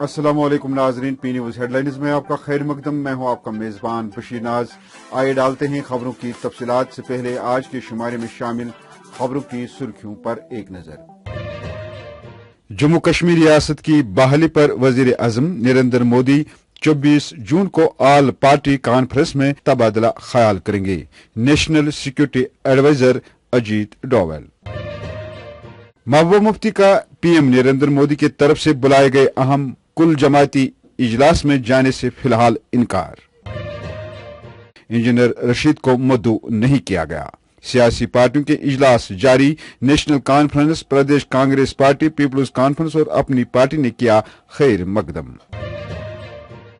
अस्सलाम वालेकुम नाजरीन, पी न्यूज़ हेडलाइंस में आपका खैर मकदम। मैं हूं आपका मेज़बान बशीर नाज। आइए डालते हैं खबरों की तफसीलात से पहले आज के शुमारे में शामिल खबरों की सुर्खियों पर एक नजर। जम्मू कश्मीर रियासत की बहाली पर वजीर आजम नरेंद्र मोदी 24 जून को ऑल पार्टी कॉन्फ्रेंस में तबादला ख्याल करेंगे। National security adviser Ajit Doval. Mehbooba Mufti का पीएम नरेंद्र मोदी की तरफ से बुलाए गए अहम कुल जमाती इजलास में जाने से फिलहाल इनकार। इंजीनियर रशीद को मद्दू नहीं किया गया। सियासी पार्टियों के इजलास जारी। नेशनल कॉन्फ्रेंस, प्रदेश कांग्रेस पार्टी, पीपल्स कॉन्फ्रेंस और अपनी पार्टी ने किया खैर मकदम।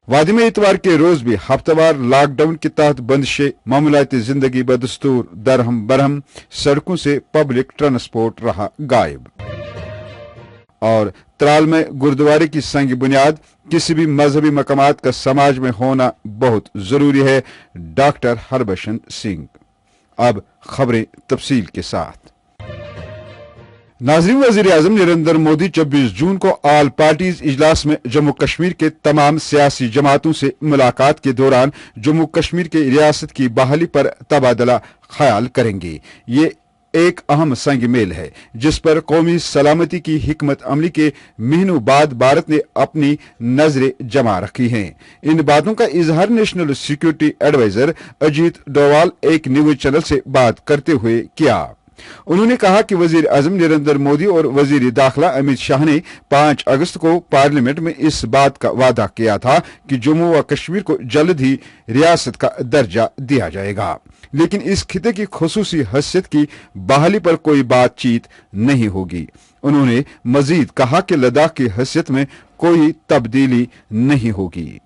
वादी में इतवार के रोज भी हफ्तावार लॉकडाउन के तहत बंदिशें, मामूलाती जिंदगी बदस्तूर, दरहम बरहम, सड़कों से पब्लिक ट्रांसपोर्ट रहा गायब। और त्राल में गुरुद्वारे की संग बुनियाद, किसी भी मजहबी मकामात का समाज में होना बहुत जरूरी है, डॉक्टर हरबंशर सिंह। अब खबरें तफसील के साथ। नाज़रीन, वज़ीर आज़म नरेंद्र मोदी 24 जून को ऑल पार्टीज इजलास में जम्मू कश्मीर के तमाम सियासी जमातों से मुलाकात के दौरान जम्मू कश्मीर के रियासत की बहाली पर तबादला ख्याल करेंगे। ये एक अहम संग मेल है जिस पर कौमी सलामती की हिकमत अमली के महीनों बाद भारत ने अपनी नजरें जमा रखी हैं। इन बातों का इजहार national security adviser Ajit Doval एक न्यूज चैनल से बात करते हुए किया। उन्होंने कहा कि वजीर आजम नरेंद्र मोदी और वजीर दाखिला अमित शाह ने 5 अगस्त को पार्लियामेंट में इस बात का वादा किया था कि जम्मू व कश्मीर को जल्द ही रियासत का दर्जा दिया जाएगा, लेकिन इस खिते की खुसूसी हैसियत की बहाली पर कोई बातचीत नहीं होगी। उन्होंने मजीद कहा कि लद्दाख की हैसियत में कोई तब्दीली नहीं होगी।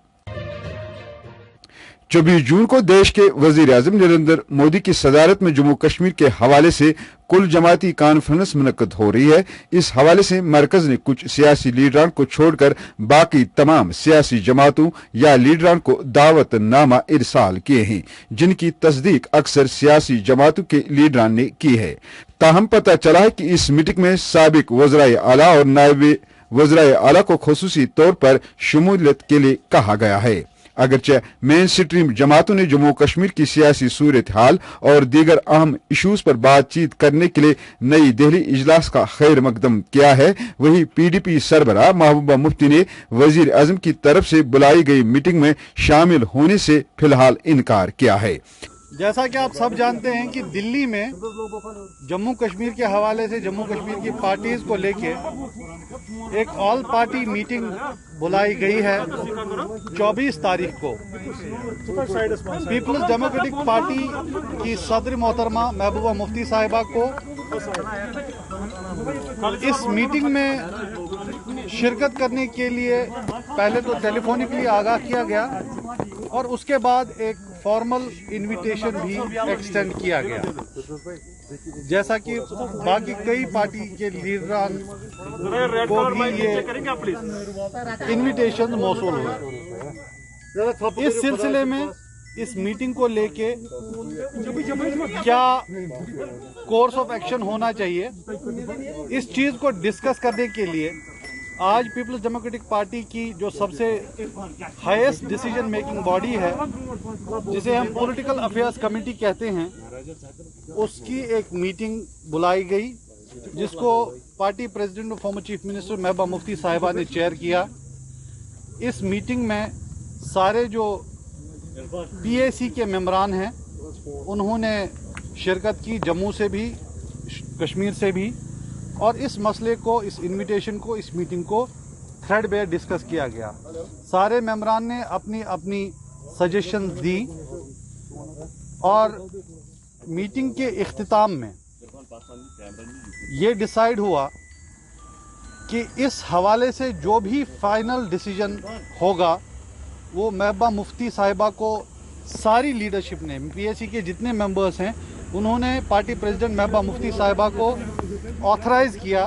24 जून को देश के वजीर आजम नरेंद्र मोदी की सदारत में जम्मू कश्मीर के हवाले से कुल जमाती कॉन्फ्रेंस मुनक्कद हो रही है। इस हवाले से मरकज ने कुछ सियासी लीडरान को छोड़कर बाकी तमाम सियासी जमातों या लीडरान को दावतनामा इरसाल किए हैं, जिनकी तस्दीक अक्सर सियासी जमातों के लीडरान ने की है। ताहम पता चला है कि इस मीटिंग में साबिक वज़राए आला और नायब वज़राए आला को खुसूसी तौर पर शमूलियत के लिए कहा गया है। अगरचे मेन स्ट्रीम जमातों ने जम्मू कश्मीर की सियासी सूरत हाल और दीगर अहम इशूज पर बातचीत करने के लिए नई दिल्ली इजलास का खैर मकदम किया है, वहीं पीडीपी सरबराह महबूबा मुफ्ती ने वजीर आजम की तरफ से बुलाई गई मीटिंग में शामिल होने से फिलहाल इनकार किया है। जैसा कि आप सब जानते हैं कि दिल्ली में जम्मू कश्मीर के हवाले से जम्मू कश्मीर की पार्टीज को लेके एक ऑल पार्टी मीटिंग बुलाई गई है 24 तारीख को। पीपल्स डेमोक्रेटिक पार्टी की सदर मोहतरमा महबूबा मुफ्ती साहिबा को इस मीटिंग में शिरकत करने के लिए पहले तो टेलीफोनिकली आगाह किया गया और उसके बाद एक फॉर्मल इनविटेशन भी एक्सटेंड किया गया, जैसा कि बाकी कई पार्टी के लीडरान को भी ये इनविटेशन मौसूल हुए। इस सिलसिले में इस मीटिंग को लेके क्या कोर्स ऑफ एक्शन होना चाहिए, इस चीज को डिस्कस करने के लिए आज पीपल्स डेमोक्रेटिक पार्टी की जो सबसे हाईएस्ट डिसीजन मेकिंग बॉडी है, जिसे हम पॉलिटिकल अफेयर्स कमेटी कहते हैं, उसकी एक मीटिंग बुलाई गई, जिसको पार्टी प्रेसिडेंट और former chief minister Mehbooba Mufti साहिबा ने चेयर किया। इस मीटिंग में सारे जो पीएसी के मेंबरान हैं उन्होंने शिरकत की, जम्मू से भी कश्मीर से भी, और इस मसले को, इस इनविटेशन को, इस मीटिंग को थ्रेडबेयर डिस्कस किया गया। सारे मेंबरान ने अपनी अपनी सजेशन दी और मीटिंग के इख्तिताम में ये डिसाइड हुआ कि इस हवाले से जो भी फाइनल डिसीजन होगा वो महबूबा मुफ्ती साहिबा को सारी लीडरशिप ने, पीएसी के जितने मेंबर्स हैं, उन्होंने पार्टी प्रेसिडेंट महबूबा मुफ्ती साहिबा को ऑथराइज किया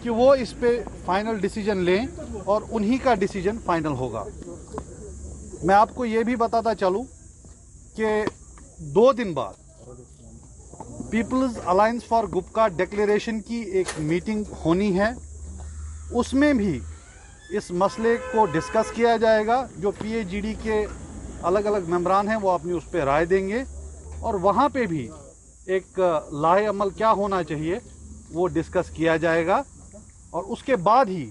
कि वो इस पे फाइनल डिसीजन लें और उन्हीं का डिसीजन फाइनल होगा। मैं आपको ये भी बताता चलूं कि 2 दिन बाद people's alliance for Gupkar declaration की एक मीटिंग होनी है। उसमें भी इस मसले को डिस्कस किया जाएगा। जो PAGD के अलग अलग मेंबरान हैं वो अपनी उस पर राय देंगे और वहाँ पे भी एक लाहे अमल क्या होना चाहिए वो डिस्कस किया जाएगा और उसके बाद ही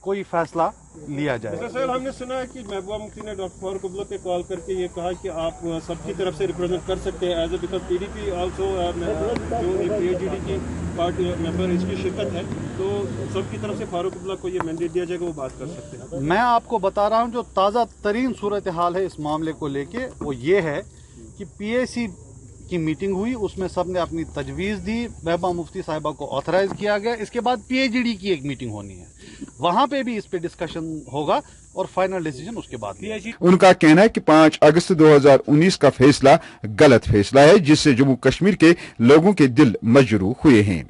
कोई फैसला लिया जाएगा। सर, हमने सुना है कि महबूबा मुफ्ती ने डॉक्टर फारूक अब्दुल्ला पे कॉल करके ये कहा कि आप सबकी तरफ से रिप्रेजेंट कर सकते हैं as a, because PDP also जो PAGD की पार्टी मेंबर इसकी शिरकत है, तो सबकी तरफ से फारूक अब्दुल्ला को ये मैंडेट दिया जाएगा, वो बात कर सकते हैं। मैं आपको बता रहा हूँ जो ताज़ा तरीन सूरत हाल है इस मामले को लेके वो ये है कि PAC की मीटिंग हुई, उसमें सब ने अपनी तजवीज़ दी, महबूबा मुफ्ती साहिबा को ऑथराइज किया गया। इसके बाद PAGD की एक मीटिंग होनी है, वहां पे भी इस पे डिस्कशन होगा और फाइनल डिसीजन उसके बाद लिया जाएगा। उनका कहना है कि 5 अगस्त 2019 का फैसला गलत फैसला है जिससे जम्मू कश्मीर के लोगों के दिल मजरूह हुए हैं,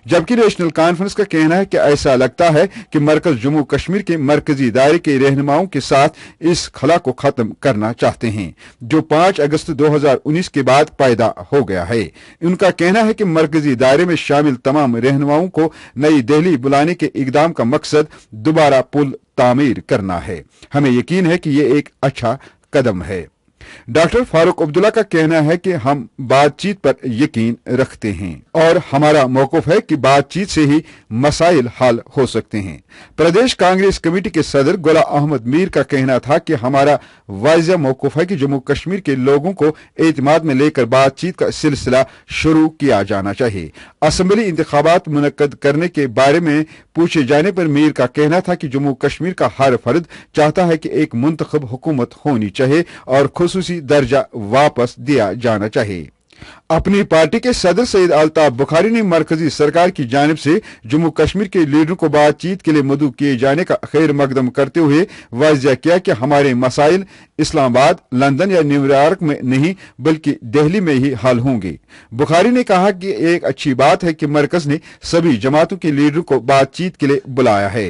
जबकि नेशनल कॉन्फ्रेंस का कहना है कि ऐसा लगता है कि मरकज जम्मू कश्मीर के मरकजी दायरे के रहनुमाओं के साथ इस खला को खत्म करना चाहते हैं जो 5 अगस्त 2019 के बाद पैदा हो गया है। उनका कहना है कि मरकजी दायरे में शामिल तमाम रहनुमाओं को नई दिल्ली बुलाने के इकदाम का मकसद दोबारा पुल तामीर करना है। हमें यकीन है कि ये एक अच्छा कदम है। डॉक्टर फारूक अब्दुल्ला का कहना है कि हम बातचीत पर यकीन रखते हैं और हमारा मौक़िफ़ है कि बातचीत से ही मसाइल हल हो सकते हैं। प्रदेश कांग्रेस कमेटी के सदर गुलाम अहमद मीर का कहना था कि हमारा वाज़ेह मौक़िफ़ है कि जम्मू कश्मीर के लोगों को एतमाद में लेकर बातचीत का सिलसिला शुरू किया जाना चाहिए। असेंबली इंतखाबात मुनक्कद करने के बारे में पूछे जाने पर मीर का कहना था कि जम्मू कश्मीर का हर फर्द चाहता है कि एक मुंतखब हुकूमत होनी चाहिए और खुसूसी दर्जा वापस दिया जाना चाहिए। अपनी पार्टी के सदर सैयद अल्ताफ बुखारी ने मरकजी सरकार की जानिब से जम्मू कश्मीर के लीडरों को बातचीत के लिए मदऊ किए जाने का खैर मकदम करते हुए वाज़ेह किया कि हमारे मसाइल इस्लामाबाद, लंदन या न्यूयॉर्क में नहीं बल्कि दिल्ली में ही हल होंगे। बुखारी ने कहा कि एक अच्छी बात है कि मरकज ने सभी जमातों के लीडरों को बातचीत के लिए बुलाया है।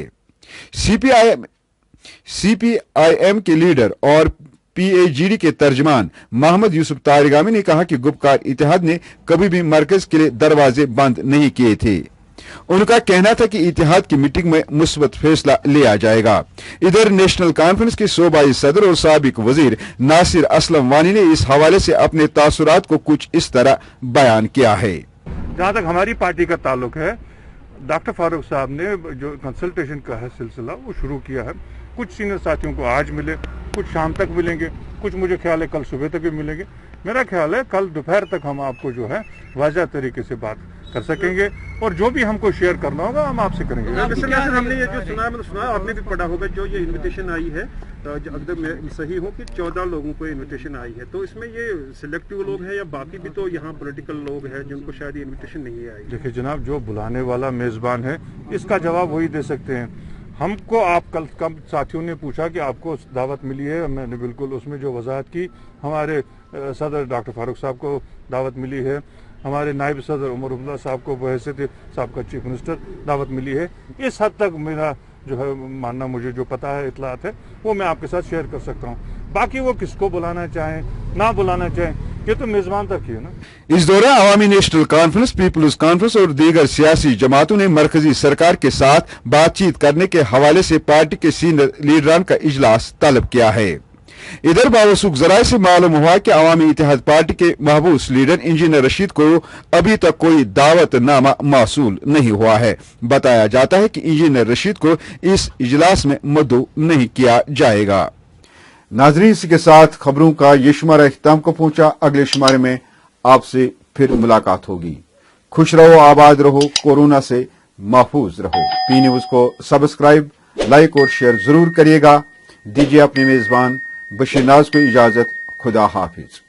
CPIM के लीडर और PAGD के तर्जमान मोहम्मद यूसुफ तारिगामी ने कहा कि गुपकार इत्तेहाद ने कभी भी मरकज के लिए दरवाजे बंद नहीं किए थे। उनका कहना था कि इत्तेहाद की मीटिंग में मुस्बत फैसला लिया जाएगा। इधर नेशनल कॉन्फ्रेंस के सूबाई सदर और साबिक वजीर नासिर असलम वानी ने इस हवाले से अपने तासुरात को कुछ इस तरह बयान किया है। जहाँ तक हमारी पार्टी का ताल्लुक है, डॉक्टर फारूक साहब ने जो कंसल्टेशन का है सिलसिला वो शुरू किया है। कुछ सीनियर साथियों को आज मिले, कुछ शाम तक मिलेंगे, कुछ मुझे ख्याल है कल सुबह तक भी मिलेंगे। मेरा ख्याल है कल दोपहर तक हम आपको जो है वाज़ेह तरीके से बात कर सकेंगे और जो भी हमको शेयर करना होगा हम आपसे करेंगे। हमने ये जो सुना आपने भी पढ़ा होगा, जो ये इन्विटेशन आई है, अगर मैं सही हूँ कि 14 लोगों को इन्विटेशन आई है, तो इसमें ये सिलेक्टिव लोग हैं या बाकी भी तो यहाँ पॉलिटिकल लोग हैं जिनको शायद ये इन्विटेशन नहीं आई? देखिए जनाब, जो बुलाने वाला मेजबान है इसका जवाब वही दे सकते हैं। हमको आप कल कम साथियों ने पूछा कि आपको दावत मिली है, मैंने बिल्कुल उसमें जो वजाहत की, हमारे सदर डॉक्टर फारूक साहब को दावत मिली है, हमारे नायब सदर उमर अब्दुल्ला साहब को बहैसियत साहब का चीफ मिनिस्टर दावत मिली है। इस हद तक मेरा जो है मानना, मुझे जो पता है, इतलात है, वो मैं आपके साथ शेयर कर सकता हूँ। बाकी वो किसको बुलाना चाहें ना बुलाना चाहें ये तो मेजबान तक ही है ना। इस दौरान अवामी नेशनल कॉन्फ्रेंस, पीपल्स कॉन्फ्रेंस और दीगर सियासी जमातों ने मरकजी सरकार के साथ बातचीत करने के हवाले से पार्टी के सीनियर लीडरान का इजलास तलब किया है। इधर बावसूख जराये से मालूम हुआ कि अवामी इत्तेहाद पार्टी के महबूस लीडर इंजीनियर रशीद को अभी तक कोई दावतनामा मौसूल नहीं हुआ है। बताया जाता है कि इंजीनियर रशीद को इस इजलास में मदऊ नहीं किया जाएगा। नाजरीन, इसी के साथ खबरों का ये शुमारा इख्तिताम को पहुंचा। अगले शुमारे में आपसे फिर मुलाकात होगी। खुश रहो, आबाद रहो, कोरोना से महफूज रहो। पी न्यूज को सब्सक्राइब, लाइक और शेयर जरूर करिएगा। दीजिए अपने मेजबान बशीर नाज को इजाजत। खुदा हाफिज।